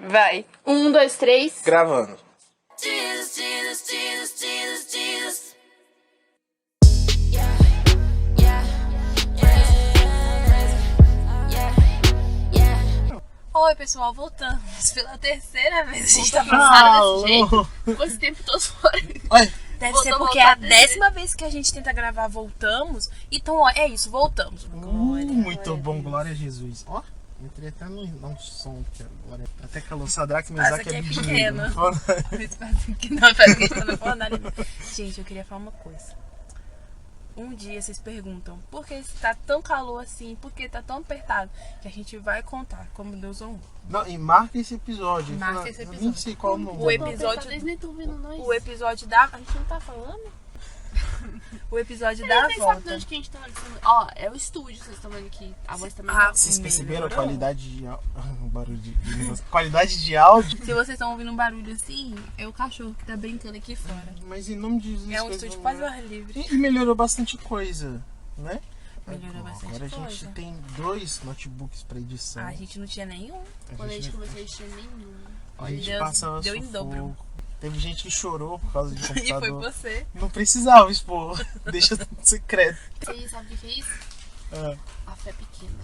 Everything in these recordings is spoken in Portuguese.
Vai. 1, 2, 3. Gravando. Jesus, Jesus, Jesus, Jesus, Jesus. Oi, pessoal, voltamos pela terceira vez. A gente tá passando desse jeito. Ficou esse tempo todo fora. Olha, Deve Voltou, ser porque é a voltar, 10ª vez que a gente tenta gravar, voltamos. Então, ó, é isso, voltamos. muito bom, glória a Jesus. Ó, entrei até num som que agora até calor. Sadraque, Mesaque aqui é é Abednego. pequeno. Fala. Esse espaço aqui não, parece que a gente tá na fornalha. Gente, eu queria falar uma coisa. Um dia vocês perguntam por que tá tão calor assim, por que tá tão apertado, que a gente vai contar como Deus honrou. Não, e marca esse episódio. Marca esse Eu nem episódio. sei qual o nome. O episódio, Eles nem estão vendo nós. o episódio da... A gente não tá falando? O episódio da Eles nem sabem de volta. onde que a gente tá falando. Ó, é o estúdio, vocês estão vendo que a voz tá meio... Ah, Vocês perceberam a melhorou. qualidade de barulho de qualidade de áudio? Se vocês estão ouvindo um barulho assim, é o cachorro que tá brincando aqui fora. Mas em nome de Jesus. É um coisas estúdio vão quase ao ar livre. E melhorou bastante coisa, né? Melhorou bastante Agora a gente coisa. tem 2 notebooks pra edição. Ah, a gente não tinha nenhum. Quando a gente começou a encher nenhum. A gente Deus passava deu em sufoco. dobro. Teve gente que chorou por causa de E computador. foi você. Não precisava expor. Deixa secreto. Você sabe o que é isso? Ah, A fé pequena.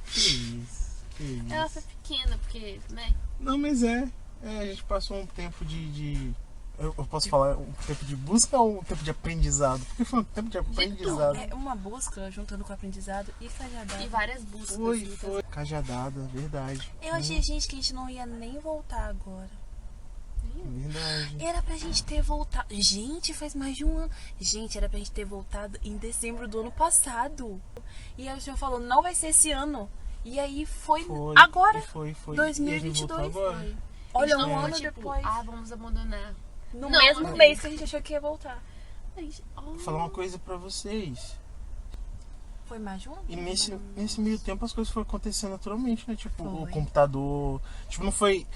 que isso. Que isso. É a fé pequena, porque, né? Não, mas a gente passou um tempo de eu posso falar um tempo de busca ou um tempo de aprendizado? Porque foi um tempo de aprendizado. É uma busca juntando com o aprendizado e cajadada. E várias buscas. Foi, muitas foi. Cajadada, verdade. Eu achei, gente, que a gente não ia nem voltar agora. Verdade. Era pra gente ter voltado. Gente, faz mais de um ano. Gente, era pra gente ter voltado em dezembro do ano passado. E aí o senhor falou, não vai ser esse ano. E aí foi agora. Foi. 2022 E a gente voltou agora. foi. Olha, Eles não um vão, ano tipo, depois. Ah, vamos abandonar. No não, mesmo não. mês que a gente achou que ia voltar. Gente, Vou falar uma coisa pra vocês. Foi mais de um ano? E nesse meio tempo as coisas foram acontecendo naturalmente, né? Tipo, o Foi. computador. Tipo, não foi.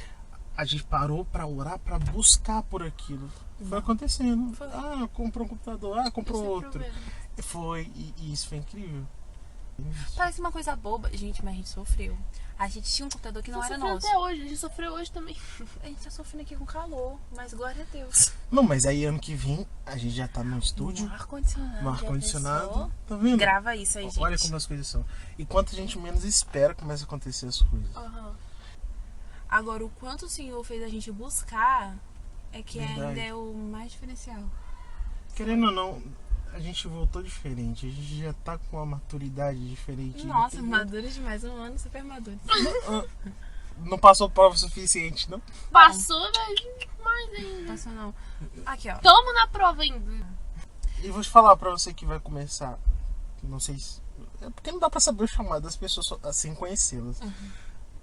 A gente parou pra orar, pra buscar por aquilo. Foi acontecendo. Foi. Ah, comprou um computador. Ah, comprou sem outro. problema. Foi. E isso foi incrível. Parece uma coisa boba. Gente, mas a gente sofreu. A gente tinha um computador que não era Sofreu nosso. até hoje, a gente sofreu hoje também. A gente tá sofrendo aqui com calor, mas glória a Deus. Não, mas aí ano que vem a gente já tá no estúdio. No ar-condicionado. No já ar-condicionado. pensou? Tá vendo? Grava isso aí, gente. Olha como as coisas são. E quanto a gente menos espera, começa a acontecer as coisas. Aham. Agora, o quanto o Senhor fez a gente buscar é que Verdade. ainda é o mais diferencial. Querendo ou não, a gente voltou diferente. A gente já tá com uma maturidade diferente. Nossa, entendeu? maduros demais, um ano super maduros. Não passou prova suficiente, não? Passou, mas mais ainda. Passou não. Aqui, ó. Tamo na prova ainda. E vou te falar pra você que vai começar. Não sei se. É porque não dá pra saber o chamado das pessoas sem conhecê-las.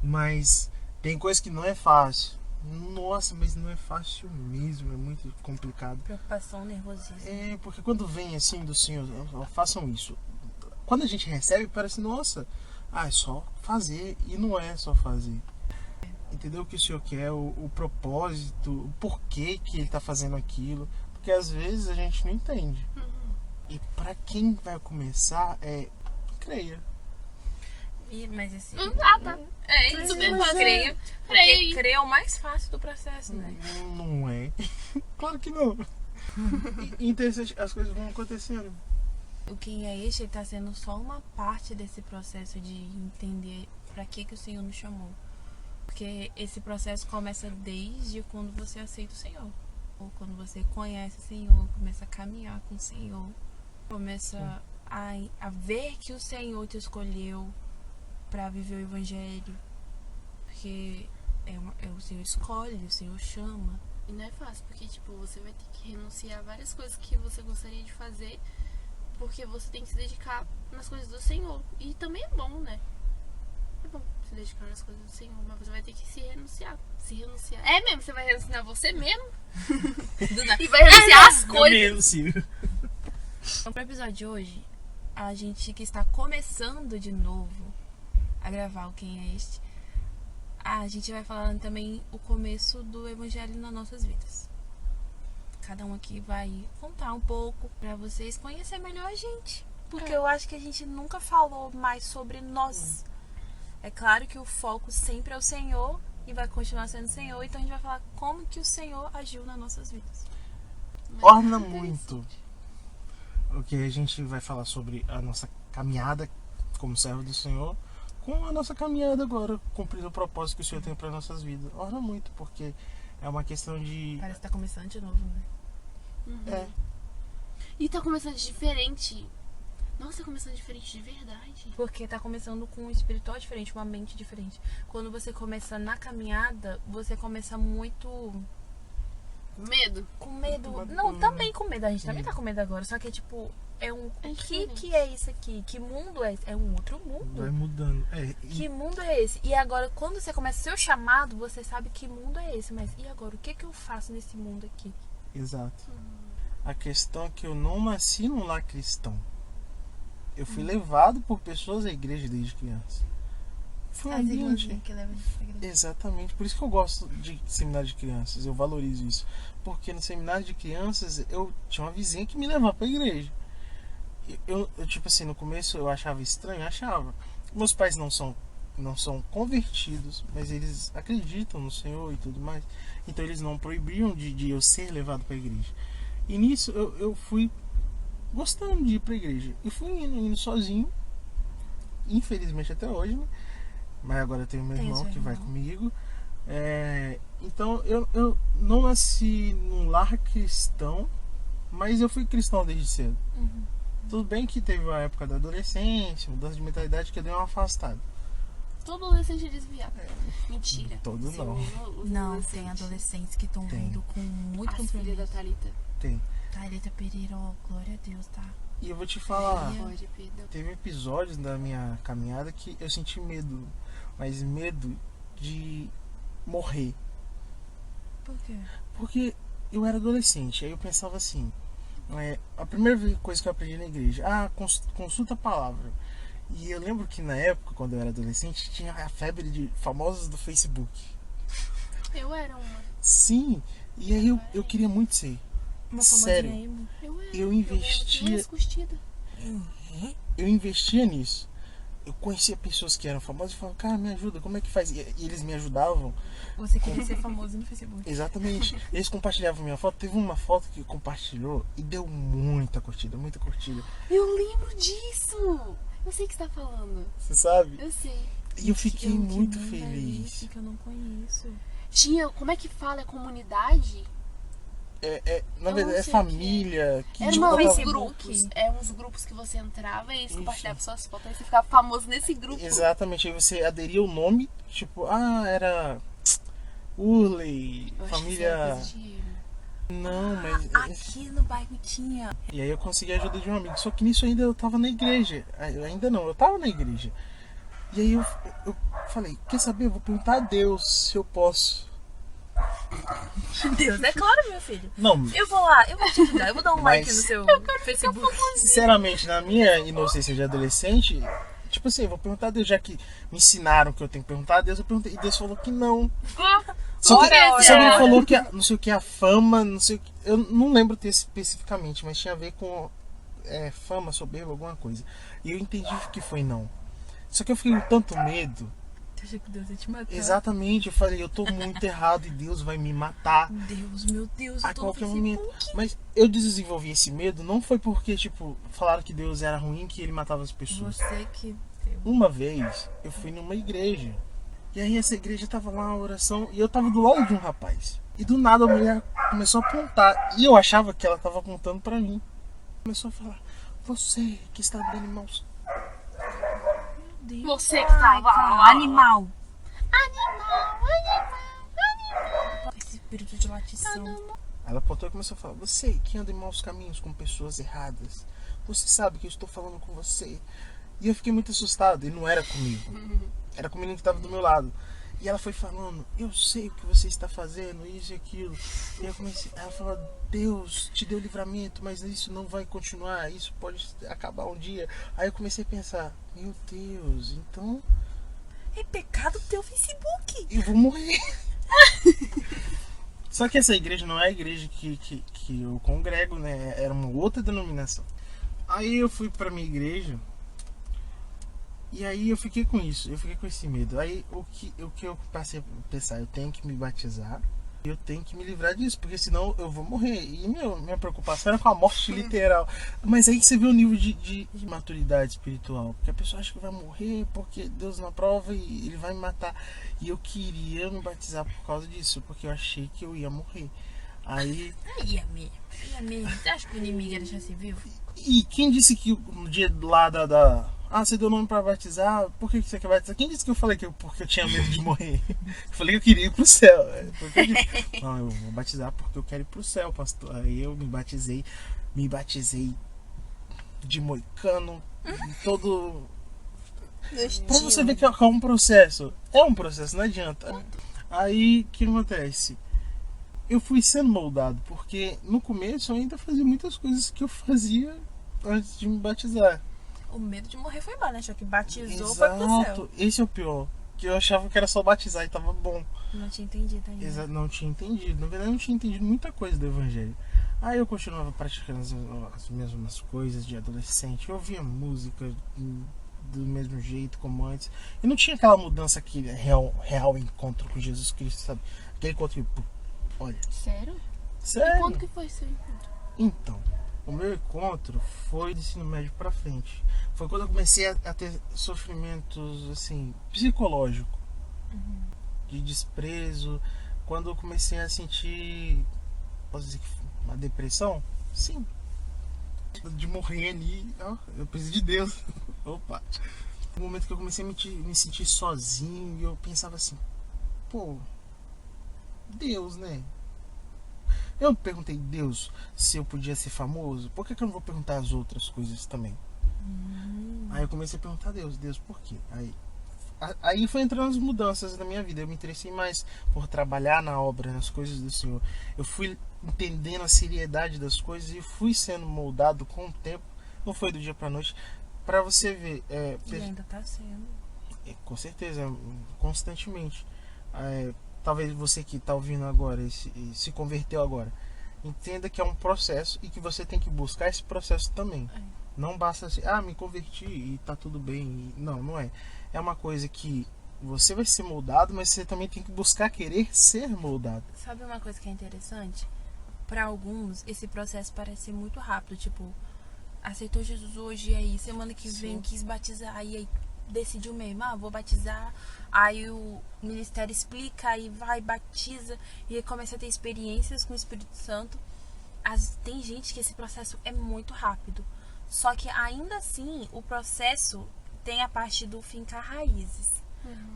Mas tem coisa que não é fácil. Nossa, mas não é fácil mesmo. É muito complicado. Preocupação, nervosismo. É, porque quando vem assim do Senhor, façam isso. Quando a gente recebe, parece, nossa, é só fazer. E não é só fazer. Entendeu o que o Senhor quer, o propósito, o porquê que Ele tá fazendo aquilo. Porque às vezes a gente não entende. E pra quem vai começar, creia. Mas esse... Tá. É isso mesmo, mas creia. Porque Creia. crer é o mais fácil do processo, né? Não é. Claro que não. E interessante, as coisas vão acontecendo. O Quem é Este, ele tá sendo só uma parte desse processo de entender pra que o Senhor nos chamou. Porque esse processo começa desde quando você aceita o Senhor. Ou quando você conhece o Senhor, começa a caminhar com o Senhor. Começa a ver que o Senhor te escolheu pra viver o Evangelho. Porque o Senhor escolhe, o Senhor chama. E não é fácil, porque tipo, você vai ter que renunciar a várias coisas que você gostaria de fazer, porque você tem que se dedicar nas coisas do Senhor. E também é bom, né? É bom se dedicar nas coisas do Senhor, mas você vai ter que se renunciar. É mesmo, você vai renunciar a você mesmo? E vai renunciar as coisas. Então, pro episódio de hoje, a gente que está começando de novo a gravar o Quem é Este, a gente vai falar também o começo do Evangelho nas nossas vidas. Cada um aqui vai contar um pouco pra vocês conhecerem melhor a gente. Porque eu acho que a gente nunca falou mais sobre nós. É claro que o foco sempre é o Senhor, e vai continuar sendo Senhor. Então a gente vai falar como que o Senhor agiu nas nossas vidas. Orna muito o que a gente vai falar sobre a nossa caminhada como servo do Senhor com a nossa caminhada agora, cumprindo o propósito que o Senhor tem para nossas vidas. Orna muito, porque é uma questão de... Parece que tá começando de novo, né? É, E tá começando diferente. Nossa, tá começando diferente de verdade. Porque tá começando com um espiritual diferente, uma mente diferente. Quando você começa na caminhada, você começa muito Medo. com medo. Mas, Não, também com medo. A gente também tá com medo agora. Só que, tipo, É o que diferente. é isso aqui? Que mundo é esse? É um outro mundo. vai mudando. Que mundo é esse? E agora, quando você começa seu chamado, você sabe que mundo é esse. Mas e agora? O que eu faço nesse mundo aqui? Exato. A questão é que eu não nasci num lar cristão. Eu fui levado por pessoas à igreja desde criança. Foi um As ambiente. irmãzinhas que levam pra igreja. Exatamente. Por isso que eu gosto de seminário de crianças. Eu valorizo isso. Porque no seminário de crianças eu tinha uma vizinha que me levava pra igreja. Eu, tipo assim, no começo eu achava estranho, achava. Meus pais não são convertidos, mas eles acreditam no Senhor e tudo mais. Então eles não proibiam de eu ser levado pra igreja. E nisso eu fui gostando de ir pra igreja. E fui indo sozinho. Infelizmente até hoje, né? Mas agora eu tenho meu Tem irmão seu que vai irmão. comigo. Então eu não nasci num lar cristão, mas eu fui cristão desde cedo. Tudo bem que teve uma época da adolescência, mudança de mentalidade, que eu dei uma afastada. Todo adolescente é desviado. Mentira. Todo Você não. usa os Não, tem adolescentes que estão Tem. vindo com muito As filhas da compromisso. Thalita. Tem. Thalita Pereira, ó, glória a Deus, tá? E eu vou te falar, Pode, perdão. teve episódios da minha caminhada que eu senti medo, mas medo de morrer. Por quê? Porque eu era adolescente, aí eu pensava assim, a primeira coisa que eu aprendi na igreja, consulta a palavra. E eu lembro que na época, quando eu era adolescente, tinha a febre de famosos do Facebook. Eu era uma. Sim, e aí eu queria muito ser. Uma Sério. famosinha emo. Eu era. Eu investia- Curtida. Eu investia nisso. Eu conhecia pessoas que eram famosas e falavam, cara, me ajuda, como é que faz? E eles me ajudavam. Você queria ser famoso no Facebook. Exatamente. Eles compartilhavam minha foto. Teve uma foto que compartilhou e deu muita curtida, muita curtida. Eu lembro disso. Eu sei o que você tá falando. Você sabe? Eu sei. E eu fiquei Que muito mundo é feliz. esse que eu não conheço. Tinha, como é que fala? É comunidade? Na Eu verdade, não é sei o família. Que Era tipo, uma eu tava- Facebook. É uns grupos que você entrava e eles Isso. compartilhavam suas fotos. Aí você ficava famoso nesse grupo. Exatamente. Aí você aderia o nome, tipo, era Urley, Eu acho que isso era família. coisa de emo. Não, mas. Aqui no bairro tinha. E aí eu consegui a ajuda de um amigo. Só que nisso ainda eu tava na igreja. Ainda não, eu tava na igreja. E aí eu falei, quer saber? Eu vou perguntar a Deus se eu posso. Deus, é claro, meu filho. Não, Eu vou lá, eu vou te ajudar. Eu vou dar um like Mas- no seu Facebook. sinceramente, na minha inocência de adolescente, tipo assim, eu vou perguntar a Deus, já que me ensinaram que eu tenho que perguntar a Deus, eu perguntei. E Deus falou que não. Só que, Ora, só que ele ora. falou que não sei o que, a fama, não sei o que. Eu não lembro ter especificamente, mas tinha a ver com fama, soberba, alguma coisa. E eu entendi que foi não. Só que eu fiquei com tanto medo. Eu achei que Deus ia te matar. Exatamente, eu falei, eu tô muito errado e Deus vai me matar Deus, meu Deus, eu a tô no qualquer Facebook. momento. Mas eu desenvolvi esse medo não foi porque, tipo, falaram que Deus era ruim, que ele matava as pessoas. Você que deu. Uma vez eu fui numa igreja. E aí essa igreja tava lá, uma oração, e eu tava do lado de um rapaz. E do nada a mulher começou a apontar. E eu achava que ela tava apontando pra mim. Começou a falar, você que está dando mãos. Deus, Você que pai, tava cara, lá. Animal. Animal. Esse espírito de latição. Ela apontou e começou a falar, você que anda em maus caminhos com pessoas erradas. Você sabe que eu estou falando com você. E eu fiquei muito assustado. E não era comigo. Era com o menino que estava do meu lado. E ela foi falando, eu sei o que você está fazendo, isso e aquilo. E eu comecei, ela falou, Deus te deu livramento, mas isso não vai continuar, isso pode acabar um dia. Aí eu comecei a pensar, meu Deus, então É pecado ter o Facebook. eu vou morrer. Só que essa igreja não é a igreja que eu congrego, né? Era uma outra denominação. Aí eu fui pra minha igreja E aí eu fiquei com isso, eu fiquei com esse medo. Aí o que eu passei a pensar, eu tenho que me batizar, eu tenho que me livrar disso, porque senão eu vou morrer. E minha preocupação era com a morte literal. Mas aí você vê o nível de maturidade espiritual. Porque a pessoa acha que vai morrer porque Deus não aprova e ele vai me matar. E eu queria me batizar por causa disso, porque eu achei que eu ia morrer. Aí. Ia mesmo. Você acha que o inimigo ia deixar você vivo? E quem disse que no dia lá Ah, você deu nome pra batizar, por que você quer batizar? Quem disse que eu falei porque eu tinha medo de morrer? Eu falei que eu queria ir pro céu. Não, eu vou batizar porque eu quero ir pro céu, pastor. Aí eu me batizei de moicano, todo. Pra você ver que é um processo. É um processo, não adianta. Aí o que acontece? Eu fui sendo moldado, porque no começo eu ainda fazia muitas coisas que eu fazia antes de me batizar. O medo de morrer foi embora, né? Achou que batizou, foi pro céu. Exato, esse é o pior. Que eu achava que era só batizar e tava bom. Não tinha entendido ainda. Não tinha entendido. Na verdade, eu não tinha entendido muita coisa do evangelho. Aí eu continuava praticando as mesmas coisas de adolescente. Eu ouvia música do mesmo jeito como antes. E não tinha aquela mudança, aquele real encontro com Jesus Cristo, sabe? Aquele encontro que, olha. Sério? Sério? E quando que foi seu encontro? Então, o meu encontro foi do ensino médio pra frente. Foi quando eu comecei a ter sofrimentos, assim, psicológicos. De desprezo. Quando eu comecei a sentir, posso dizer que uma depressão? Sim. De morrer ali, ó, eu preciso de Deus. Opa. No momento que eu comecei a me sentir sozinho, eu pensava assim, pô, Deus, né? Eu perguntei Deus se eu podia ser famoso. Por que eu não vou perguntar as outras coisas também? Aí eu comecei a perguntar a Deus, por quê? Aí foi entrando as mudanças na minha vida. Eu me interessei mais por trabalhar na obra, nas coisas do Senhor. Eu fui entendendo a seriedade das coisas e fui sendo moldado com o tempo. Não foi do dia pra noite. Pra você ver. E ainda tá sendo. Com certeza, constantemente. Talvez você que está ouvindo agora e se converteu agora, entenda que é um processo e que você tem que buscar esse processo também. Não basta assim, me converti e tá tudo bem. Não, não é. É uma coisa que você vai ser moldado, mas você também tem que buscar querer ser moldado. Sabe uma coisa que é interessante? Para alguns, esse processo parece ser muito rápido. Tipo, aceitou Jesus hoje e aí semana que vem quis batizar e aí decidiu mesmo, vou batizar. Aí o ministério explica, aí vai, batiza e aí começa a ter experiências com o Espírito Santo. Tem gente que esse processo é muito rápido. Só que ainda assim, o processo tem a parte do fincar raízes.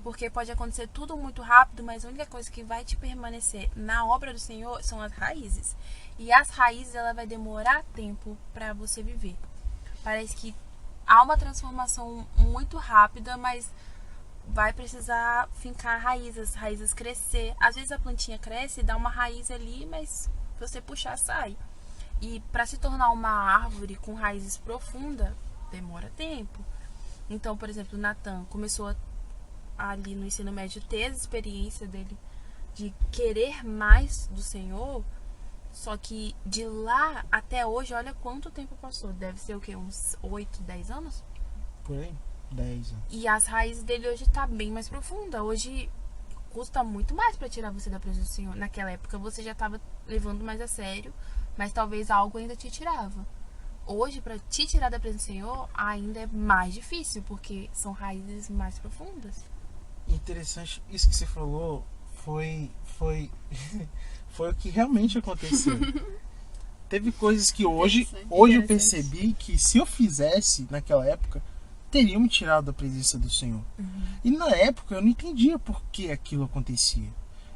Porque pode acontecer tudo muito rápido, mas a única coisa que vai te permanecer na obra do Senhor são as raízes. E as raízes, ela vai demorar tempo para você viver. Parece que há uma transformação muito rápida, mas vai precisar fincar raízes, raízes crescer. Às vezes a plantinha cresce, dá uma raiz ali, mas se você puxar, sai. E para se tornar uma árvore com raízes profundas, demora tempo. Então, por exemplo, o Natan começou ali no ensino médio ter a experiência dele de querer mais do Senhor. Só que de lá até hoje, olha quanto tempo passou. Deve ser o quê? Uns 8, 10 anos? Por aí? 10 anos. E as raízes dele hoje tá bem mais profunda. Hoje custa muito mais pra tirar você da presença do Senhor. Naquela época você já tava levando mais a sério, mas talvez algo ainda te tirava. Hoje, pra te tirar da presença do Senhor, ainda é mais difícil, porque são raízes mais profundas. Interessante, isso que você falou foi o que realmente aconteceu. Teve coisas que hoje eu percebi que se eu fizesse naquela época, teriam me tirado da presença do Senhor. E na época eu não entendia por que aquilo acontecia.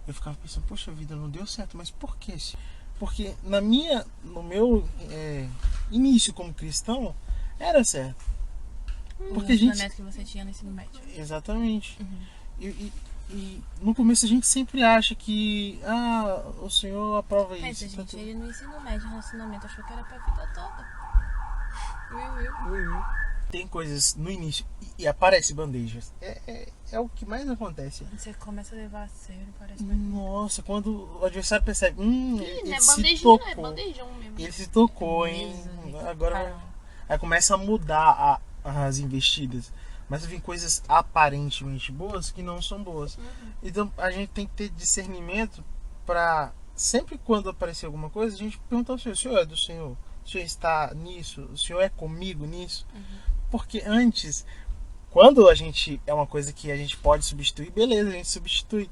Eu ficava pensando, poxa vida, não deu certo, mas por quê? Porque no meu início como cristão, era certo. Porque o ensinamento que você tinha no ensino médio. Exatamente. E no começo a gente sempre acha que o Senhor aprova isso. Pensa, gente, ele no ensino médio, relacionamento, achou que era pra vida toda. Tem coisas no início e aparece bandejas. É o que mais acontece. Você começa a levar a sério, parece. Nossa, quando o adversário percebe, ele não é se bandejinha, tocou. é bandejão mesmo. Ele se tocou, hein? Agora aí começa a mudar as investidas. Mas vem coisas aparentemente boas que não são boas. Então a gente tem que ter discernimento para sempre quando aparecer alguma coisa, a gente perguntar ao Senhor: o Senhor é do Senhor? O Senhor está nisso? O Senhor é comigo nisso? Porque antes, quando a gente é uma coisa que a gente pode substituir, beleza, a gente substitui.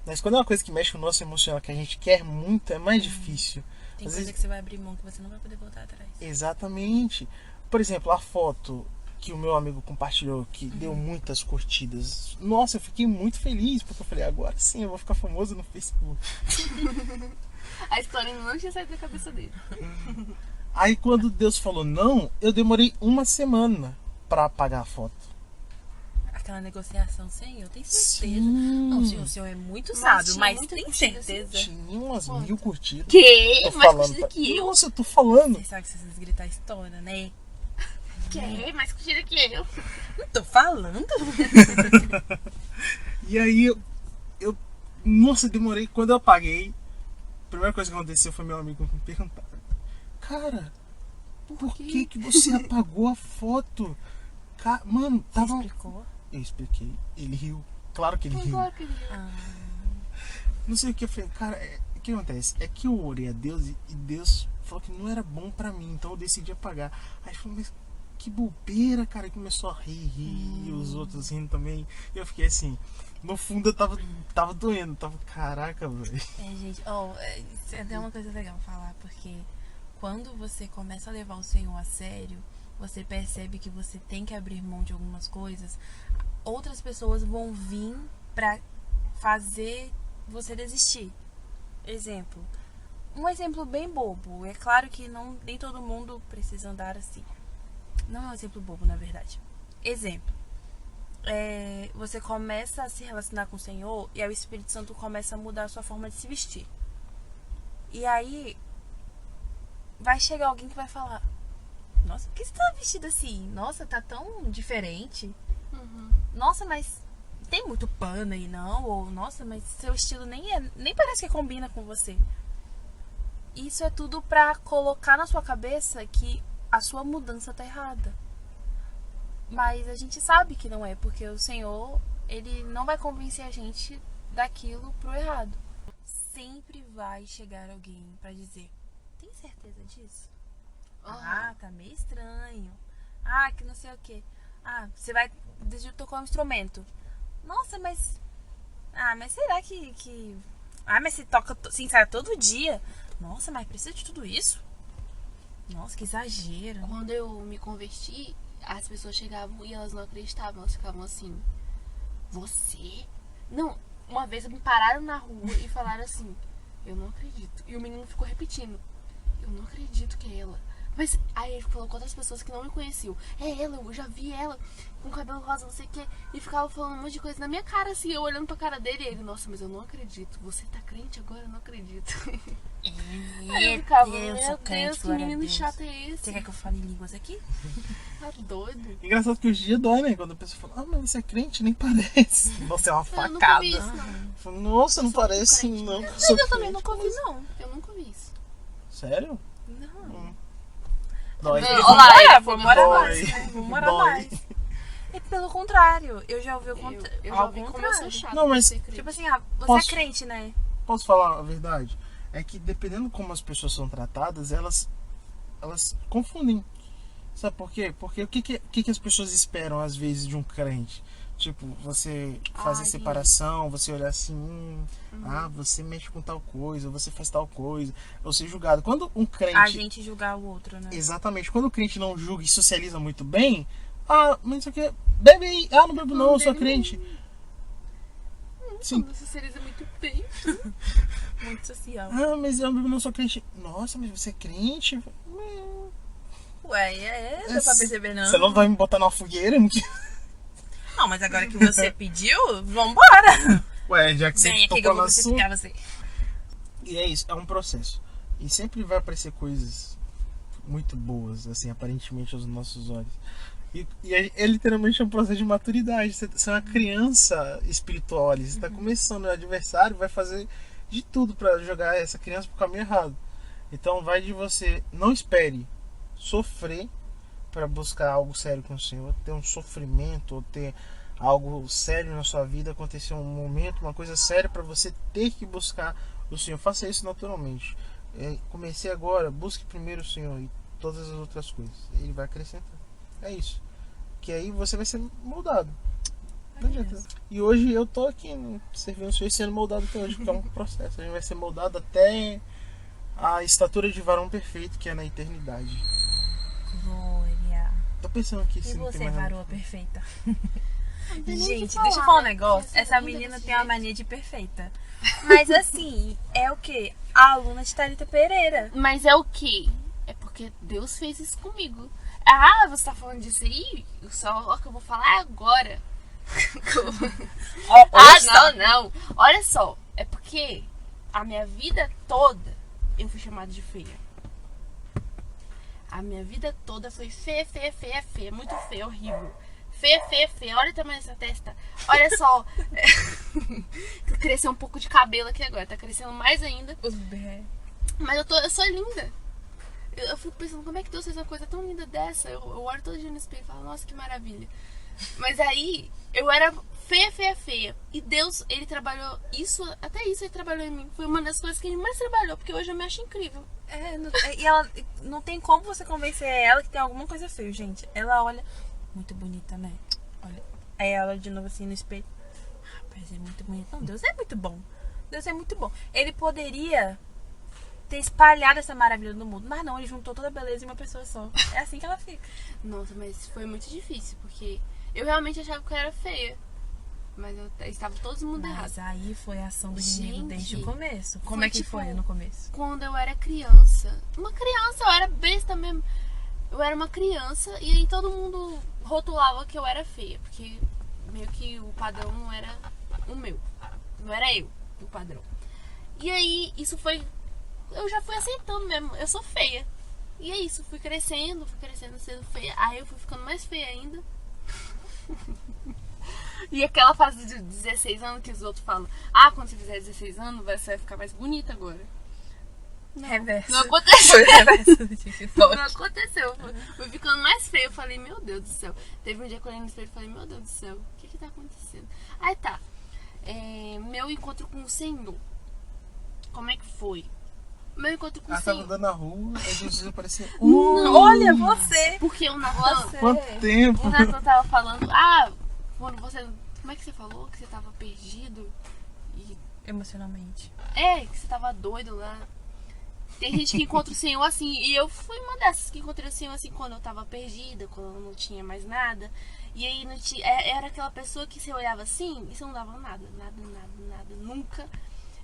Mas quando é uma coisa que mexe com o nosso emocional, que a gente quer muito, é mais difícil. Tem Às coisa vezes- que você vai abrir mão que você não vai poder voltar atrás. Exatamente. Por exemplo, a foto que o meu amigo compartilhou, que deu muitas curtidas. Nossa, eu fiquei muito feliz, porque eu falei: agora sim eu vou ficar famoso no Facebook. A história ainda não tinha saído da cabeça dele. Aí quando Deus falou não, eu demorei uma semana pra apagar a foto. Aquela negociação, Senhor, tem certeza? Sim. Não, o senhor é muito Mas sábio, tinha mas muita tem curtida, certeza? Tinha umas Quanto? 1000 curtidas. Que? Tô Mais falando curtida que eu? Nossa, eu tô falando. Você sabe que se vocês gritar estoura, né? Que? Mais curtida que eu? Não tô falando. E aí eu nossa, demorei. Quando eu apaguei, a primeira coisa que aconteceu foi meu amigo me perguntar: cara, por que você apagou a foto? Mano, Você tava. explicou? Eu expliquei. Ele riu. Claro que ele riu. Claro que ele Não sei o que eu falei, cara, o que acontece? É que eu orei a Deus e Deus falou que não era bom pra mim, então eu decidi apagar. Aí falou: mas que bobeira, cara. E começou a rir, e os outros rindo também. E eu fiquei assim, no fundo eu tava doendo, caraca, velho. Gente, isso é até uma coisa legal falar, porque quando você começa a levar o Senhor a sério, você percebe que você tem que abrir mão de algumas coisas. Outras pessoas vão vir pra fazer você desistir. Um exemplo bem bobo. É claro que nem todo mundo precisa andar assim. Não é um exemplo bobo, na verdade. Exemplo. Você começa a se relacionar com o Senhor e aí o Espírito Santo começa a mudar a sua forma de se vestir. E aí vai chegar alguém que vai falar: nossa, por que você tá vestido assim? Nossa, tá tão diferente. Nossa, mas tem muito pano aí, não? Ou, nossa, mas seu estilo nem parece que combina com você. Isso é tudo pra colocar na sua cabeça que a sua mudança tá errada. Mas a gente sabe que não é, porque o Senhor, Ele não vai convencer a gente daquilo pro errado. Sempre vai chegar alguém pra dizer: tem certeza disso? Ah, tá meio estranho. Ah, que não sei o que. Ah, você vai tocar um instrumento. Nossa, mas... Ah, mas será que... Ah, mas você toca... Você ensaia todo dia. Nossa, mas precisa de tudo isso? Nossa, que exagero. Quando eu me converti, as pessoas chegavam e elas não acreditavam. Elas ficavam assim: você? Não, uma vez me pararam na rua e falaram assim: eu não acredito. E o menino ficou repetindo: eu não acredito que é ela. Mas aí ele falou com outras pessoas que não me conheciam: é ela, eu já vi ela com cabelo rosa, não sei o que. E ficava falando um monte de coisa na minha cara, assim, eu olhando pra cara dele. E ele: nossa, mas eu não acredito. Você tá crente agora? Eu não acredito. Aí eu ficava: Eu meu sou crente, Deus, que glória a menino Deus. chato é esse? Você quer que eu fale em línguas aqui? Tá doido? Engraçado que hoje em dia dói, né? Quando a pessoa fala: mas você é crente? Nem parece. Nossa, é uma Eu nunca facada. vi isso, não. Eu falo: nossa, não sou parece crente. não. Mas Sou Eu também crente. nunca ouvi, não. Eu nunca vi isso. Sério? Não. Dói. Olá, Vou morar Dói. mais, né? Vou morar Dói. mais. E pelo contrário, eu já ouvi o Eu contrário. já vi como eu sou chata. Não, mas- por ser crente. Tipo assim, você Posso- é crente, né? Posso falar a verdade? É que dependendo como as pessoas são tratadas, elas confundem. Sabe por quê? Porque o que as pessoas esperam às vezes de um crente? Tipo, você fazer Ai, separação, você olhar assim, você mexe com tal coisa, você faz tal coisa, ou ser julgado. Quando um crente... A gente julgar o outro, né? Exatamente, quando o crente não julga e socializa muito bem, mas isso aqui, bebe aí, não bebo não, eu sou crente. Sim. Não socializa muito bem. Muito social. Mas eu não sou crente. Nossa, mas você é crente? Ué, dá pra perceber, não? Você não vai me botar na fogueira? Não, mas agora que você pediu, vambora. Ué, já que você Vem aqui que eu tocou vou no assunto. crucificar você. E é isso, é um processo. E sempre vai aparecer coisas muito boas, assim, aparentemente aos nossos olhos. E é literalmente um processo de maturidade. Você é uma criança espiritual ali. Você está começando, o adversário vai fazer de tudo para jogar essa criança pro caminho errado. Então vai de você, não espere sofrer para buscar algo sério com o Senhor, ter um sofrimento ou ter algo sério na sua vida, acontecer um momento, uma coisa séria para você ter que buscar o Senhor, faça isso naturalmente. Comecei agora, busque primeiro o Senhor e todas as outras coisas, Ele vai acrescentar. É isso, que aí você vai ser moldado. Não adianta. E hoje eu tô aqui servindo o Senhor e sendo moldado até hoje, porque é um processo. A gente vai ser moldado até a estatura de varão perfeito, que é na eternidade. Glória. Tô pensando aqui E se não tem você, mais nada. varoa perfeita? Não tem nem o que Gente, falar, deixa eu falar um né? negócio. Porque Essa linda menina desse tem uma jeito. mania de perfeita. Mas assim, é o quê? A aluna de Thalita Pereira. Mas é o quê? É porque Deus fez isso comigo. Ah, você tá falando disso aí? Só que eu vou falar agora. Não. Olha só. É porque a minha vida toda eu fui chamada de feia. A minha vida toda foi feia. Muito feia, horrível. Feia. Olha o tamanho dessa testa. Olha só. Cresceu um pouco de cabelo aqui agora. Tá crescendo mais ainda. Os bé. Mas eu sou linda. Eu fico pensando, como é que Deus fez uma coisa tão linda dessa? Eu olho todo dia no espelho e falo, nossa, que maravilha. Mas aí, eu era feia. E Deus, Ele trabalhou isso, até isso Ele trabalhou em mim. Foi uma das coisas que Ele mais trabalhou, porque hoje eu me acho incrível. E ela não tem como você convencer ela que tem alguma coisa feia, gente. Ela olha, muito bonita, né? Olha. Aí ela de novo assim no espelho. Rapaz, é muito bonito. Não, Deus é muito bom. Deus é muito bom. Ele poderia ter espalhado essa maravilha no mundo, mas não, ele juntou toda a beleza em uma pessoa só. É assim que ela fica. Nossa, mas foi muito difícil, porque eu realmente achava que eu era feia. Mas estava todo mundo errado. Mas aí foi a ação do inimigo Gente, desde o começo. Como foi é que tipo- foi no começo? Quando eu era criança. Uma criança, eu era besta mesmo. Eu era uma criança e aí todo mundo rotulava que eu era feia. Porque meio que o padrão não era o meu. Não era eu, o padrão. E aí isso foi... Eu já fui aceitando mesmo. Eu sou feia. E é isso, fui crescendo sendo feia. Aí eu fui ficando mais feia ainda. E aquela fase de 16 anos que os outros falam, quando você fizer 16 anos, você vai ficar mais bonita agora. Reverso. Não aconteceu. Foi o reverso do TikTok. Não aconteceu. Fui ficando mais feia. Eu falei, meu Deus do céu. Teve um dia que eu olhei no espelho e falei, meu Deus do céu, o que tá acontecendo? Aí tá. Meu encontro com o Senhor. Como é que foi? Meu encontro com o Ela tava Senhor. andando na rua, aí Jesus apareceu. Olha você! Porque o Natan. Quanto tempo! O Natan tava falando, quando você. Como é que você falou? Que você tava perdido? E Emocionalmente. que você tava doido lá. Tem gente que encontra o Senhor assim. E eu fui uma dessas que encontrei o Senhor assim quando eu tava perdida, quando eu não tinha mais nada. E aí não tinha, era aquela pessoa que você olhava assim e você não dava nada. Nunca.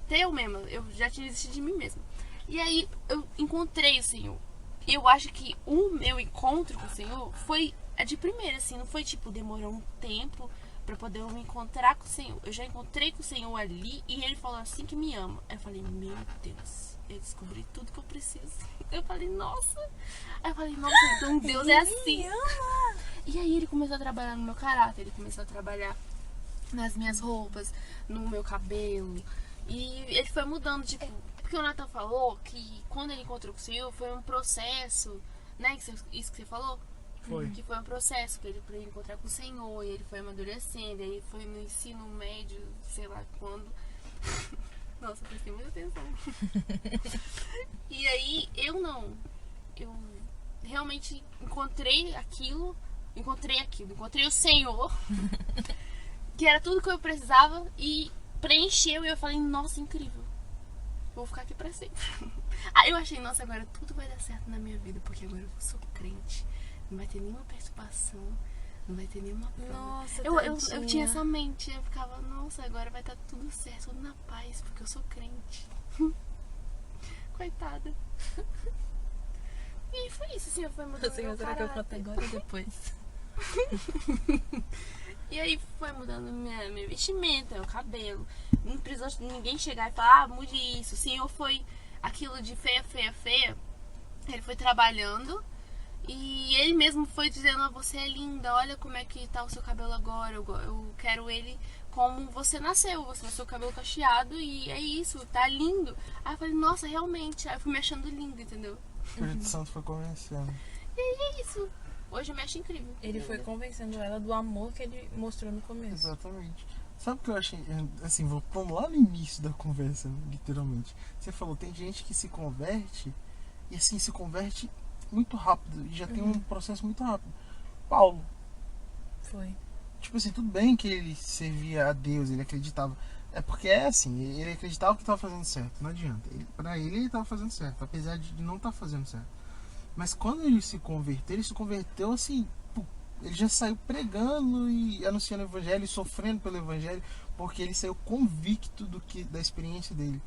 Até eu mesma, eu já tinha desistido de mim mesma. E aí eu encontrei o Senhor. Eu acho que o meu encontro com o Senhor foi de primeira, assim. Não foi tipo, demorou um tempo pra poder eu me encontrar com o Senhor. Eu já encontrei com o Senhor ali e Ele falou assim que me ama. Aí eu falei, meu Deus, eu descobri tudo que eu preciso. Eu falei, nossa. Aí eu falei, nossa, então Deus é assim. E aí Ele começou a trabalhar no meu caráter. Ele começou a trabalhar nas minhas roupas, no meu cabelo. E Ele foi mudando, tipo... Porque o Natan falou que quando ele encontrou com o Senhor foi um processo, né? Isso que você falou? Foi. Que foi um processo que ele foi encontrar com o Senhor, e ele foi amadurecendo, aí foi no ensino médio, sei lá quando. Nossa, prestei muita atenção. E aí eu não. Eu realmente encontrei o Senhor, que era tudo que eu precisava, e preencheu, e eu falei, nossa, incrível. Vou ficar aqui pra sempre. Aí eu achei, nossa, agora tudo vai dar certo na minha vida, porque agora eu sou crente. Não vai ter nenhuma perturbação, não vai ter nenhuma prova. Nossa, Eu tinha essa mente, eu ficava, nossa, agora vai estar tudo certo, tudo na paz, porque eu sou crente. Coitada. E aí foi isso, assim, foi mudando meu Será que eu conto caráter. agora ou depois? E aí foi mudando minha vestimenta, meu cabelo. Não precisou ninguém chegar e falar, mude isso. O Senhor foi aquilo de feia. Ele foi trabalhando e ele mesmo foi dizendo, você é linda, olha como é que tá o seu cabelo agora. Eu quero ele como você nasceu o cabelo cacheado e é isso, tá lindo. Aí eu falei, nossa, realmente. Aí eu fui me achando linda, entendeu? O Espírito Santo foi convencendo. E aí é isso. Hoje eu me acho incrível. Ele foi convencendo ela do amor que ele mostrou no começo. Exatamente. Sabe o que eu achei? Assim, voltando lá no início da conversa, literalmente. Você falou, tem gente que se converte e assim, se converte muito rápido. E já tem um processo muito rápido. Paulo. Foi. Tipo assim, tudo bem que ele servia a Deus, ele acreditava. É porque é assim, ele acreditava que estava fazendo certo, não adianta. Pra ele estava fazendo certo, apesar de não estar fazendo certo. Mas quando ele se converteu assim, ele já saiu pregando e anunciando o evangelho, e sofrendo pelo evangelho, porque ele saiu convicto da experiência dele.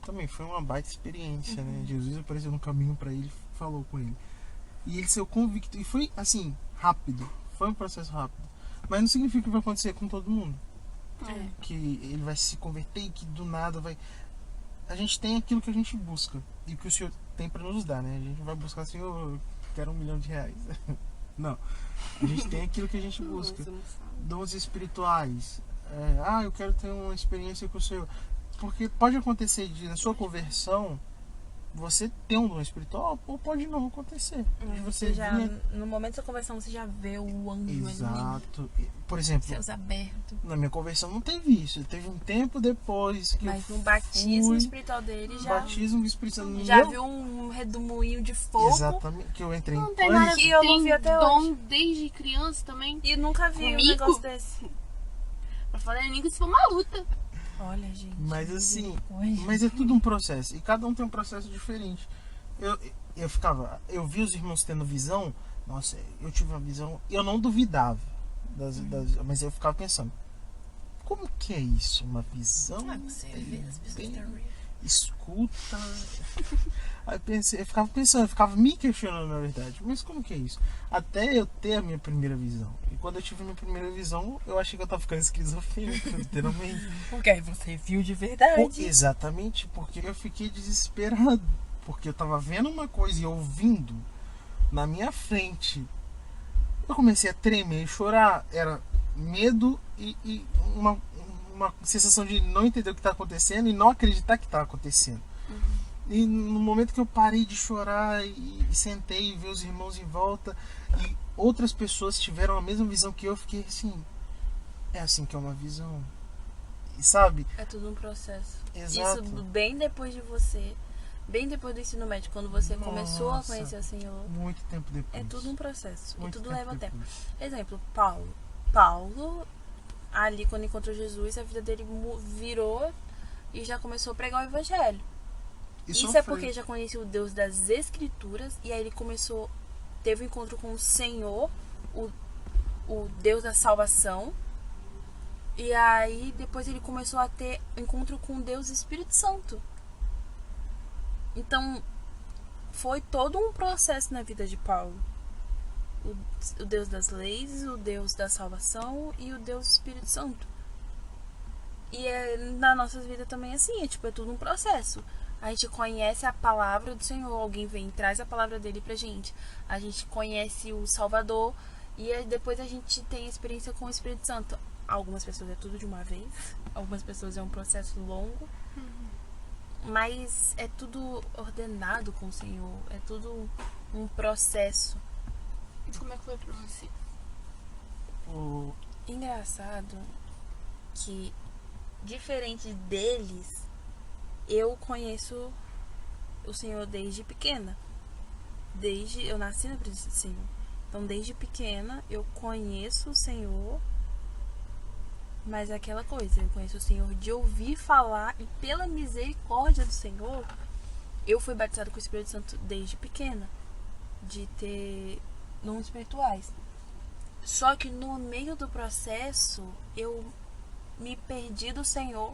Também foi uma baita experiência, né? Jesus apareceu no caminho para ele, falou com ele. E ele saiu convicto, e foi assim, rápido. Foi um processo rápido. Mas não significa que vai acontecer com todo mundo. É. Que ele vai se converter e que do nada vai... A gente tem aquilo que a gente busca e que o Senhor tem para nos dar, né? A gente vai buscar assim, eu quero R$1 milhão. Não. A gente tem aquilo que a gente busca. Dons espirituais. Eu quero ter uma experiência com o Senhor. Porque pode acontecer na sua conversão você ter um dom espiritual, ou pode não acontecer. De você No momento da sua conversão, você já vê o anjo ali. Exato. Por exemplo, Céus abertos. na minha conversão não teve isso. Teve um tempo depois que Mas eu no batismo fui, espiritual dele já. batismo do Espírito Santo. Já viu um redemoinho de fogo. Exatamente. Que eu entrei Não em tem pânico. nada. que eu não Tem vi até dom hoje. desde criança também. E nunca vi um Comigo? negócio desse. Pra falar em língua, isso foi uma luta. Olha, gente. Mas assim, misericórdia. mas é tudo um processo. E cada um tem um processo diferente. Eu vi os irmãos tendo visão. Nossa, eu tive uma visão. Eu não duvidava. Mas eu ficava pensando, como que é isso? Uma visão? Você vê as pessoas estão Escuta. Aí eu ficava pensando, eu ficava me questionando na verdade. Mas como que é isso? Até eu ter a minha primeira visão. E quando eu tive a minha primeira visão, eu achei que eu tava ficando esquizofrênico, literalmente. Porque aí você viu de verdade. Exatamente, porque eu fiquei desesperado. Porque eu tava vendo uma coisa e ouvindo na minha frente. Eu comecei a tremer e chorar. Era medo e uma sensação de não entender o que está acontecendo e não acreditar que está acontecendo. E no momento que eu parei de chorar e sentei e vi os irmãos em volta e outras pessoas tiveram a mesma visão que eu, fiquei assim, é assim que é uma visão. E sabe? É tudo um processo. Exato. Isso bem depois de você, bem depois do ensino médio, quando você começou a Nossa, conhecer o Senhor. Muito tempo depois. É tudo um processo. Muito e tudo leva tempo. depois. Exemplo, Paulo, ali quando encontrou Jesus, a vida dele virou e já começou a pregar o evangelho. Isso é porque já conhecia o Deus das Escrituras, e aí ele teve um encontro com o Senhor, o Deus da salvação, e aí depois ele começou a ter encontro com Deus Espírito Santo. Então foi todo um processo na vida de Paulo. O Deus das leis, o Deus da salvação e o Deus Espírito Santo. E na nossa vida também é assim, é tudo um processo. A gente conhece a palavra do Senhor, alguém vem e traz a palavra dele pra gente. A gente conhece o Salvador e aí depois a gente tem experiência com o Espírito Santo. Algumas pessoas é tudo de uma vez, algumas pessoas é um processo longo, mas é tudo ordenado com o Senhor, é tudo um processo. E como é que foi pra você? Engraçado que, diferente deles, eu conheço o Senhor desde pequena. Eu nasci na presença do Senhor. Então, desde pequena, eu conheço o Senhor. Mas é aquela coisa, eu conheço o Senhor de ouvir falar. E pela misericórdia do Senhor, eu fui batizada com o Espírito Santo desde pequena. De ter dons espirituais. Só que no meio do processo, eu me perdi do Senhor.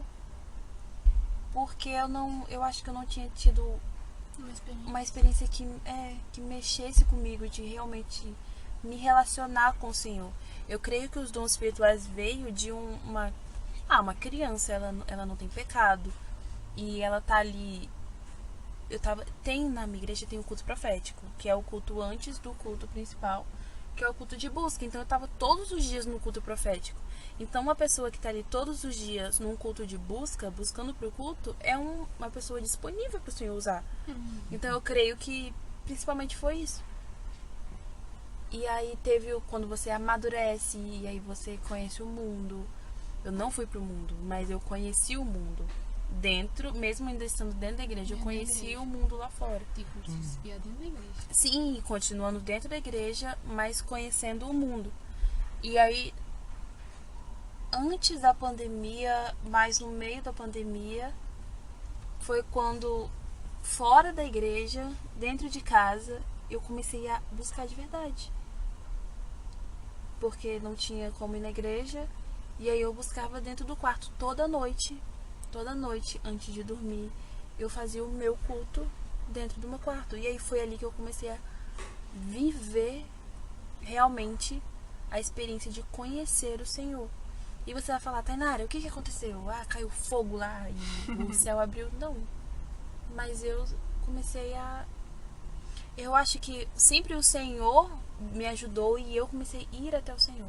Porque eu acho que eu não tinha tido uma experiência que mexesse comigo, de realmente me relacionar com o Senhor. Eu creio que os dons espirituais veio de uma criança, ela não tem pecado. E ela tá ali. Na minha igreja tem o culto profético, que é o culto antes do culto principal, que é o culto de busca. Então eu tava todos os dias no culto profético. Então uma pessoa que está ali todos os dias num culto de busca, buscando pro culto, é uma pessoa disponível para o Senhor usar. Então eu creio que principalmente foi isso. E aí teve quando você amadurece e aí você conhece o mundo. Eu não fui pro mundo, mas eu conheci o mundo. Dentro, mesmo ainda estando dentro da igreja, eu Dentro da conheci igreja. o mundo lá fora. Tipo, se espiar dentro da igreja. Sim, continuando dentro da igreja, mas conhecendo o mundo. E aí, antes da pandemia, mas no meio da pandemia, foi quando, fora da igreja, dentro de casa, eu comecei a buscar de verdade. Porque não tinha como ir na igreja, e aí eu buscava dentro do quarto toda noite, antes de dormir. Eu fazia o meu culto dentro do meu quarto. E aí foi ali que eu comecei a viver realmente a experiência de conhecer o Senhor. E você vai falar, Tainara, o que aconteceu? Ah, caiu fogo lá e o céu abriu. Não. Mas eu comecei a... Eu acho que sempre o Senhor me ajudou e eu comecei a ir até o Senhor.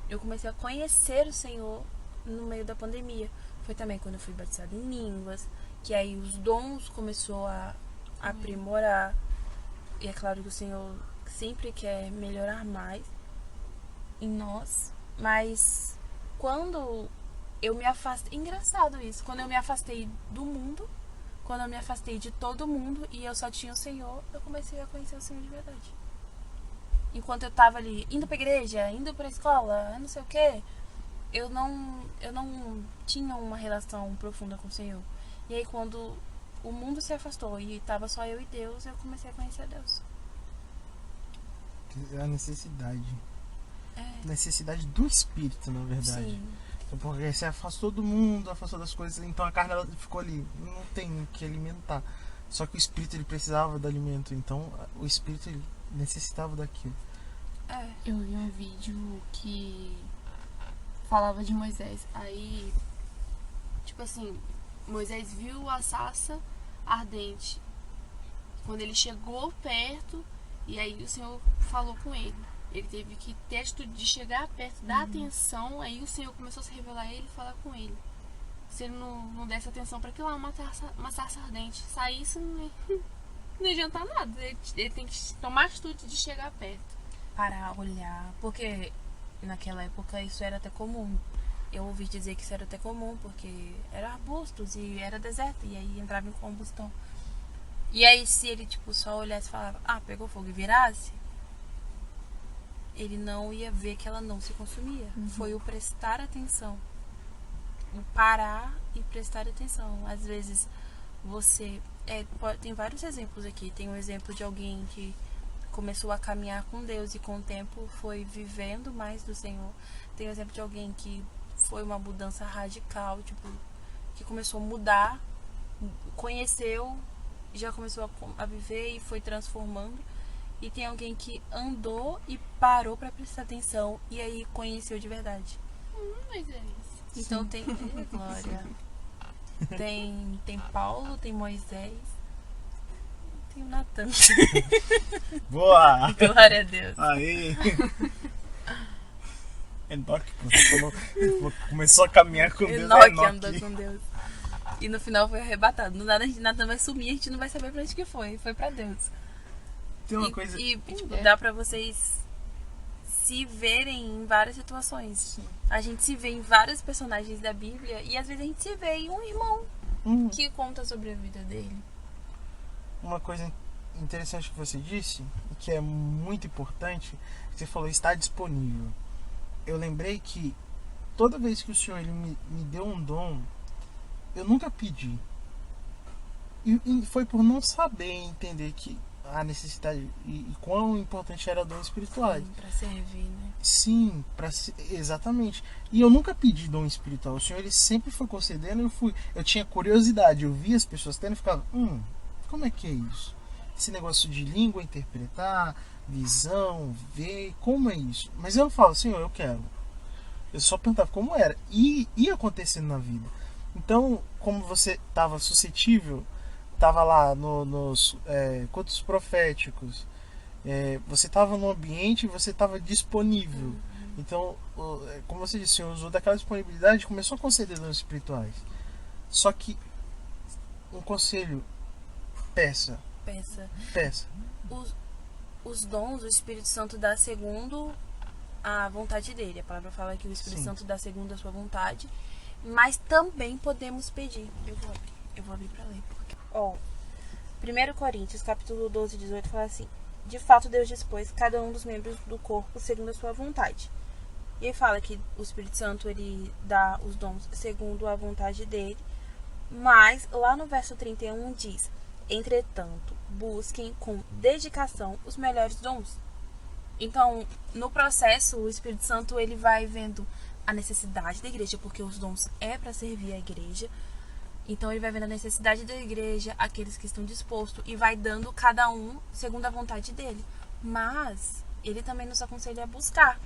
Eu comecei a conhecer o Senhor no meio da pandemia. Foi também quando eu fui batizada em línguas, que aí os dons começou a aprimorar. E é claro que o Senhor sempre quer melhorar mais em nós. Mas quando eu me afastei... Engraçado isso. Quando eu me afastei do mundo, quando eu me afastei de todo mundo e eu só tinha o Senhor, eu comecei a conhecer o Senhor de verdade. Enquanto eu tava ali, indo pra igreja, indo pra escola, não sei o quê, eu não tinha uma relação profunda com o Senhor. E aí quando o mundo se afastou e tava só eu e Deus, eu comecei a conhecer Deus. A necessidade. É. Necessidade do espírito, na verdade. Sim. Então, porque você afastou do mundo, afastou das coisas, então a carne ela ficou ali, não tem o que alimentar. Só que o espírito ele precisava do alimento, então o espírito ele necessitava daquilo. É. Eu vi um vídeo que falava de Moisés. Aí, tipo assim, Moisés viu a sarça ardente. Quando ele chegou perto, e aí o Senhor falou com ele. Ele teve que ter a atitude de chegar perto, dar atenção. Aí o Senhor começou a se revelar a ele e falar com ele. Se ele não desse atenção para aquilo lá, uma sarça ardente, saísse, não ia adiantar nada. Ele tem que tomar a atitude de chegar perto. Para olhar, porque naquela época isso era até comum. Eu ouvi dizer que isso era até comum, porque era arbustos e era deserto, e aí entrava em combustão. E aí se ele tipo só olhasse e falava, ah, pegou fogo e virasse, ele não ia ver que ela não se consumia. Foi o prestar atenção, o parar e prestar atenção. Às vezes você tem vários exemplos aqui. Tem um exemplo de alguém que começou a caminhar com Deus e com o tempo foi vivendo mais do Senhor. Tem o exemplo de alguém que foi uma mudança radical, tipo, que começou a mudar, conheceu, já começou a viver e foi transformando. E tem alguém que andou e parou pra prestar atenção e aí conheceu de verdade. Mas é isso. Então tem Glória. Tem Paulo, tem Moisés, tem o Natan. Boa! Glória a Deus. Aí! Enoque, você falou, começou a caminhar com Deus. Enoque andou com Deus. E no final foi arrebatado. No nada a gente Natan vai sumir, a gente não vai saber pra onde que foi. Foi pra Deus. Tem uma coisa. E tipo, dá pra vocês se verem em várias situações. Sim. A gente se vê em vários personagens da Bíblia e às vezes a gente se vê em um irmão que conta sobre a vida dele. Uma coisa interessante que você disse, e que é muito importante, você falou está disponível. Eu lembrei que toda vez que o Senhor ele me deu um dom, eu nunca pedi. E foi por não saber entender que a necessidade e quão importante era dom espirituais. Pra servir, né? Sim, exatamente. E eu nunca pedi dom espiritual. O Senhor ele sempre foi concedendo. Eu tinha curiosidade. Eu via as pessoas tendo e ficava, como é que é isso? Esse negócio de língua, interpretar, visão, ver, como é isso? Mas eu falo, Senhor, eu quero. Eu só perguntava como era. E ia acontecendo na vida. Então, como você estava suscetível, estava lá nos cultos proféticos, você estava no ambiente e você estava disponível. Então, como você disse, o Senhor usou daquela disponibilidade e começou a conceder dons espirituais. Só que, um conselho, peça. os dons o Espírito Santo dá segundo a vontade dele. A palavra fala que o Espírito Sim. Santo dá segundo a sua vontade. Mas também podemos pedir. Eu vou abrir pra ler. Ó, 1 Coríntios, capítulo 12, 18, fala assim: de fato, Deus dispôs cada um dos membros do corpo segundo a sua vontade. E ele fala que o Espírito Santo, ele dá os dons segundo a vontade dele. Mas, lá no verso 31 diz: entretanto, busquem com dedicação os melhores dons. Então, no processo, o Espírito Santo, ele vai vendo a necessidade da igreja, porque os dons é para servir a igreja. Então, ele vai vendo a necessidade da igreja, aqueles que estão dispostos, e vai dando cada um segundo a vontade dele. Mas, ele também nos aconselha a buscar.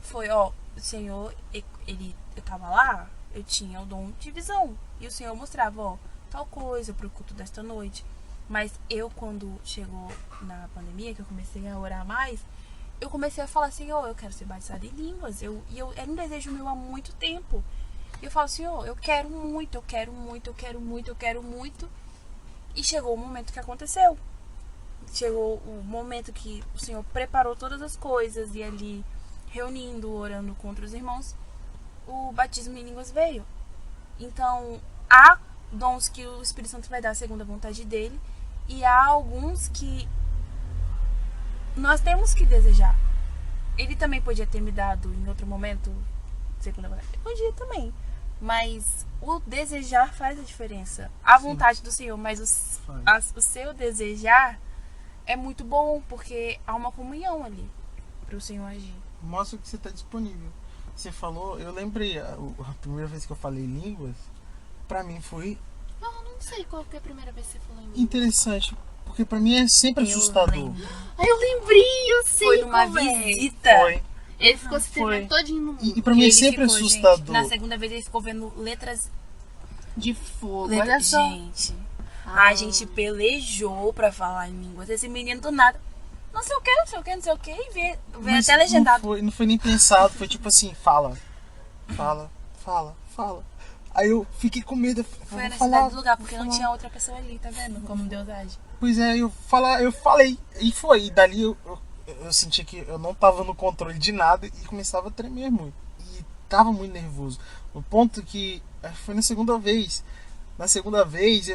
Foi, ó, o Senhor, eu tava lá, eu tinha o dom de visão. E o Senhor mostrava, ó, tal coisa pro culto desta noite. Mas eu, quando chegou na pandemia, que eu comecei a orar mais, eu comecei a falar, Senhor, eu quero ser batizada em línguas. Era um desejo meu há muito tempo. E eu falo, Senhor, eu quero muito, eu quero muito, eu quero muito, eu quero muito. E chegou o momento que aconteceu. Chegou o momento que o Senhor preparou todas as coisas e ali, reunindo, orando com outros irmãos, o batismo em línguas veio. Então, há dons que o Espírito Santo vai dar segundo a vontade dele, e há alguns que nós temos que desejar. Ele também podia ter me dado em outro momento segundo a vontade. Podia também. Mas o desejar faz a diferença. A vontade do Senhor, mas o seu desejar é muito bom, porque há uma comunhão ali para o Senhor agir. Mostra que você está disponível. Você falou, eu lembrei, a primeira vez que eu falei línguas, pra mim foi Eu não sei qual que é a primeira vez que você falou em língua. interessante, porque pra mim é sempre assustador. Ai, eu lembrei, eu sei Foi numa como é. visita. Foi. Ele ficou se Foi. tremendo todinho no mundo. E pra mim é Ele sempre ficou, gente, assustador. na segunda vez ele ficou vendo letras De fogo, Letra- olha só. Gente, a gente pelejou pra falar em línguas. Esse menino do nada, não sei o que, não sei o que, não sei o que, e vê Mas até legendado. não foi nem pensado, foi tipo assim, fala. Aí eu fiquei com medo. Foi a necessidade do lugar, porque não tinha outra pessoa ali, tá vendo? Como Deus age. Pois é, eu falei. E foi. E dali eu senti que eu não tava no controle de nada e começava a tremer muito. E tava muito nervoso. No ponto que foi na segunda vez. Na segunda vez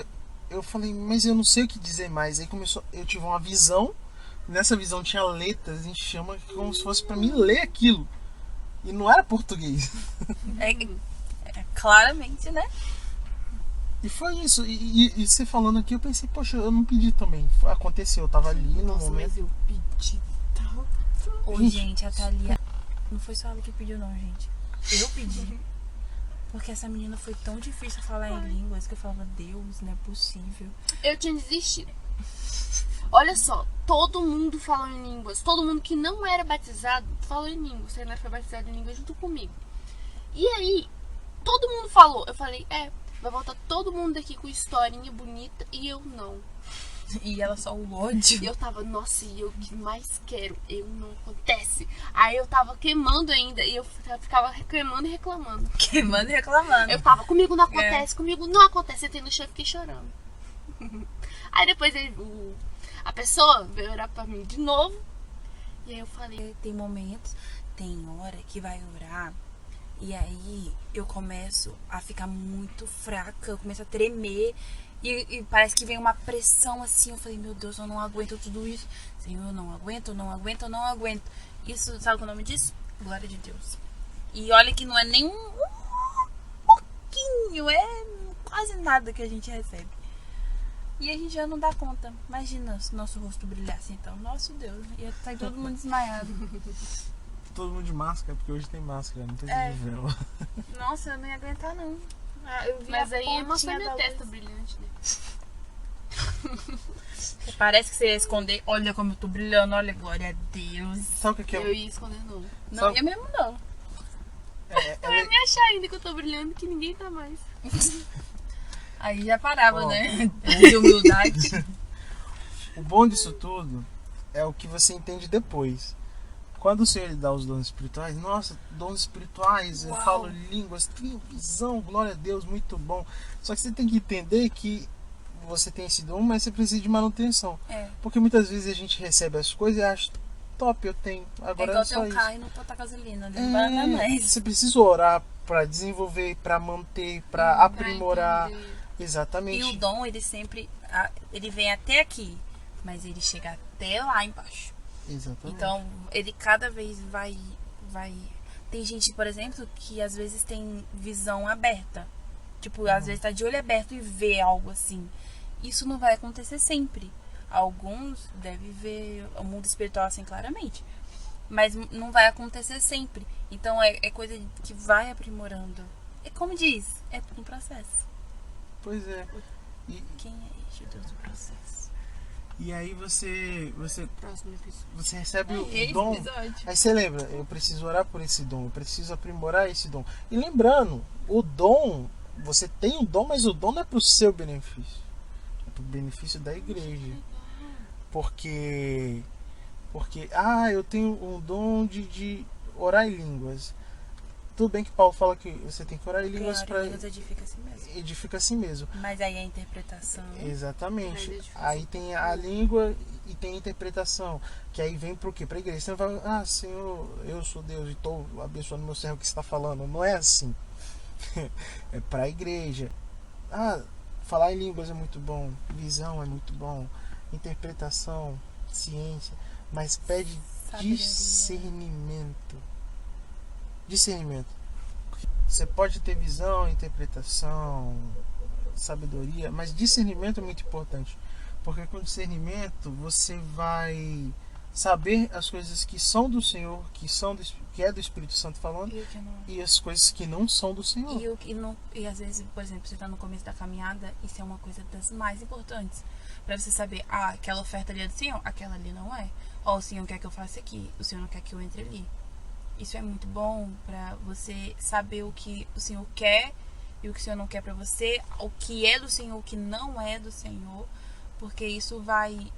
eu falei, mas eu não sei o que dizer mais. Aí começou, eu tive uma visão. Nessa visão tinha letras, a gente chama como se fosse pra mim ler aquilo. E não era português. Claramente, né? E foi isso. E você falando aqui, eu pensei, poxa, eu não pedi também. Aconteceu, eu tava ali no Nossa, momento. mas eu pedi tanto. Ô, Gente, gente, a Thalia. Não foi só ela que pediu, não, gente. Eu pedi. Porque essa menina foi tão difícil falar em línguas que eu falava, Deus, não é possível. Eu tinha desistido. Olha só, todo mundo falou em línguas. Todo mundo que não era batizado falou em línguas. Você não foi batizado em línguas junto comigo. E aí, todo mundo falou. Eu falei, vai voltar todo mundo aqui com historinha bonita e eu não. E ela só o ódio. E eu tava, nossa, e eu o que mais quero? Eu não acontece. Aí eu tava queimando ainda e eu ficava queimando e reclamando. Queimando e reclamando. Eu tava, comigo não acontece, comigo não acontece. Eu entrei no chão e fiquei chorando. Aí depois a pessoa veio orar pra mim de novo. E aí eu falei, Tem momentos, tem hora que vai orar. E aí eu começo a ficar muito fraca, eu começo a tremer. E parece que vem uma pressão assim. Eu falei, meu Deus, eu não aguento tudo isso. Senhor, eu não aguento, eu não aguento, eu não aguento. Isso, sabe o nome disso? Glória de Deus. E olha que não é nem um pouquinho, é quase nada que a gente recebe. E a gente já não dá conta. Imagina se nosso rosto brilhasse então. Nosso Deus, ia estar todo mundo desmaiado. Todo mundo de máscara, porque hoje tem máscara, não tem de véu. Nossa, eu não ia aguentar não. Eu vi mas a aí eu mostrei pontinha minha da testa luz. brilhante, né? Parece que você ia esconder. Olha como eu tô brilhando, olha, glória a Deus. Sabe o que Eu é? ia esconder não. Não Sabe- ia mesmo não. Vai me achar ainda que eu tô brilhando que ninguém tá mais. Aí já parava, Ó. né? De humildade. O bom disso tudo é o que você entende depois. Quando o Senhor lhe dá os dons espirituais, nossa, dons espirituais, eu Uau. falo línguas, tenho visão, glória a Deus, muito bom. Só que você tem que entender que você tem esse dom, mas você precisa de manutenção. É. Porque muitas vezes a gente recebe as coisas e acha, top, eu tenho. Agora igual é ter só um isso. carro e não botar gasolina. Não vai andar mais. Você precisa orar pra desenvolver, pra manter, pra aprimorar. Pra entender. Exatamente. E o dom, ele sempre... Ele vem até aqui, mas ele chega até lá embaixo. Exatamente. Então, ele cada vez vai... Tem gente, por exemplo, que às vezes tem visão aberta. Tipo, às vezes tá de olho aberto e vê algo assim. Isso não vai acontecer sempre. Alguns devem ver o mundo espiritual assim claramente. Mas não vai acontecer sempre. Então, é coisa que vai aprimorando. É como diz, é um processo. Pois é. E, Quem é este Deus do processo? e aí você Próximo episódio. você recebe o Esse dom. episódio. Aí você lembra, eu preciso orar por esse dom, eu preciso aprimorar esse dom. E lembrando, o dom, você tem o dom, mas o dom não é pro seu benefício. É pro benefício da igreja. Porque eu tenho um dom de orar em línguas. Tudo bem que Paulo fala que você tem que orar em línguas para Deus edifica a si mesmo. edificar a si mesmo. Mas aí a interpretação. Exatamente. Grande edificação. Aí tem a língua e tem a interpretação. Que aí vem pro quê? Pra igreja. Você não vai, Senhor, eu sou Deus e estou abençoando meu servo que você está falando. Não é assim. É pra igreja. Falar em línguas é muito bom. Visão é muito bom. Interpretação, ciência. Mas pede Sabedoria. discernimento. Você pode ter visão, interpretação, sabedoria, mas discernimento é muito importante, porque com discernimento você vai saber as coisas que são do Senhor, que é do Espírito Santo falando, E o que não. e as coisas que não são do Senhor. E, o que não, e às vezes, por exemplo, você tá no começo da caminhada, isso é uma coisa das mais importantes. Pra você saber, aquela oferta ali é do Senhor, aquela ali não é. Ó, o Senhor quer que eu faça aqui, o Senhor não quer que eu entre ali. Isso é muito bom pra você saber o que o Senhor quer e o que o Senhor não quer pra você, o que é do Senhor, o que não é do Senhor, porque isso vai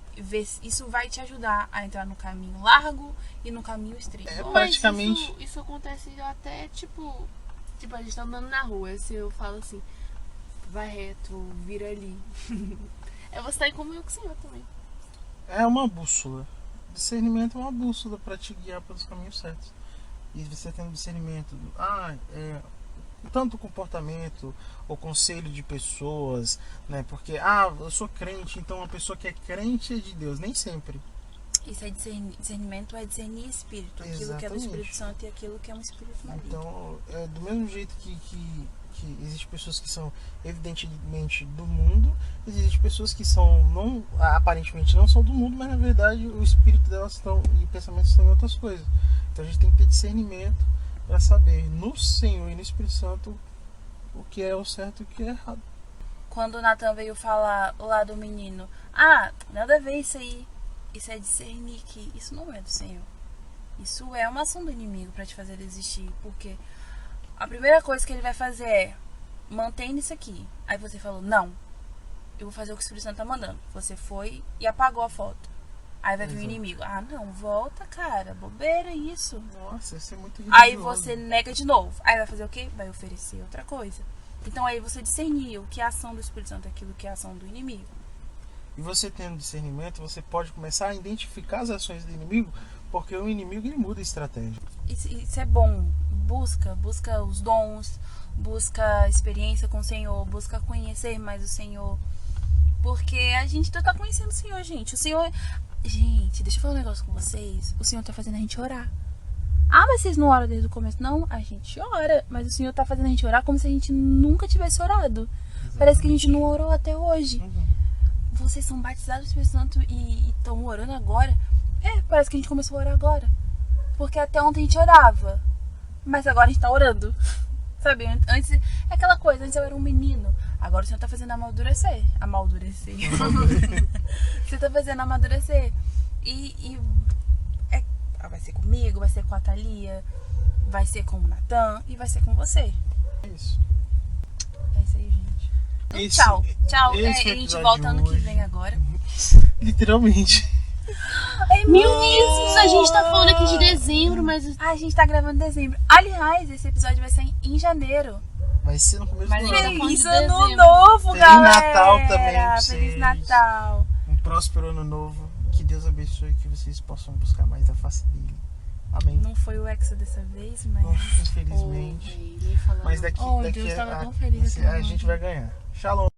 te ajudar a entrar no caminho largo e no caminho estreito. É, Mas praticamente. isso acontece até, tipo, a gente tá andando na rua, se eu falo assim, vai reto, vira ali. Você tá em comunhão com o Senhor também. É uma bússola. Discernimento é uma bússola para te guiar pelos caminhos certos. E você tendo discernimento, tanto o comportamento, o conselho de pessoas, né? Porque, eu sou crente, então uma pessoa que é crente é de Deus. Nem sempre. Isso é discernimento, é discernir espírito. Aquilo que é do Exatamente. Espírito Santo e aquilo que é um espírito maligno. Então, do mesmo jeito que existem pessoas que são evidentemente do mundo, existem pessoas que aparentemente não são do mundo, mas na verdade o espírito delas e o pensamento estão em outras coisas. Então a gente tem que ter discernimento para saber no Senhor e no Espírito Santo o que é o certo e o que é errado. Quando o Nathan veio falar lá do menino, nada a ver isso aí. Isso é discernir que isso não é do Senhor. Isso é uma ação do inimigo para te fazer desistir. Porque a primeira coisa que ele vai fazer é mantém isso aqui. Aí você falou, não, eu vou fazer o que o Espírito Santo tá mandando. Você foi e apagou a foto. Aí vai vir o Exato. inimigo. Não, volta, cara. Bobeira isso. Nossa, isso é muito religioso. Aí você nega de novo. Aí vai fazer o quê? Vai oferecer outra coisa. Então aí você discernir o que é a ação do Espírito Santo, aquilo que é a ação do inimigo. E você tendo discernimento, você pode começar a identificar as ações do inimigo, porque o inimigo ele muda a estratégia. Isso é bom. Busca os dons, busca experiência com o Senhor, busca conhecer mais o Senhor. Porque a gente tá conhecendo o Senhor, gente. O Senhor... Gente, deixa eu falar um negócio com vocês. O Senhor tá fazendo a gente orar. Mas vocês não oram desde o começo? Não, a gente ora. Mas o Senhor tá fazendo a gente orar como se a gente nunca tivesse orado. Exatamente. Parece que a gente não orou até hoje. Uhum. Vocês são batizados do Espírito Santo e estão orando agora? Parece que a gente começou a orar agora. Porque até ontem a gente orava. Mas agora a gente tá orando. Sabe? Antes, é aquela coisa, antes eu era um menino. Agora o Senhor tá fazendo amadurecer. Você tá fazendo amadurecer. Vai ser comigo, vai ser com a Thalia, vai ser com o Nathan e vai ser com você. É isso. É isso aí, gente. Então, Esse- tchau. Tchau. esse A foi o gente episódio volta ano de que hoje. vem agora. Literalmente. Isso, a gente tá falando aqui de dezembro, mas A gente tá gravando em dezembro. Aliás, esse episódio vai sair em janeiro. Vai ser no começo Mas do a gente ano. tá Feliz falando de ano dezembro. novo, Feliz galera! Natal também pra Feliz vocês. Natal! Um próspero ano novo. Que Deus abençoe, que vocês possam buscar mais da face dele. Amém. Não foi o Hexa dessa vez, mas... Infelizmente. Nem falar Mas não. daqui, Oh, daqui Deus, tava a, tão feliz a aquele gente vai ganhar. Shalom.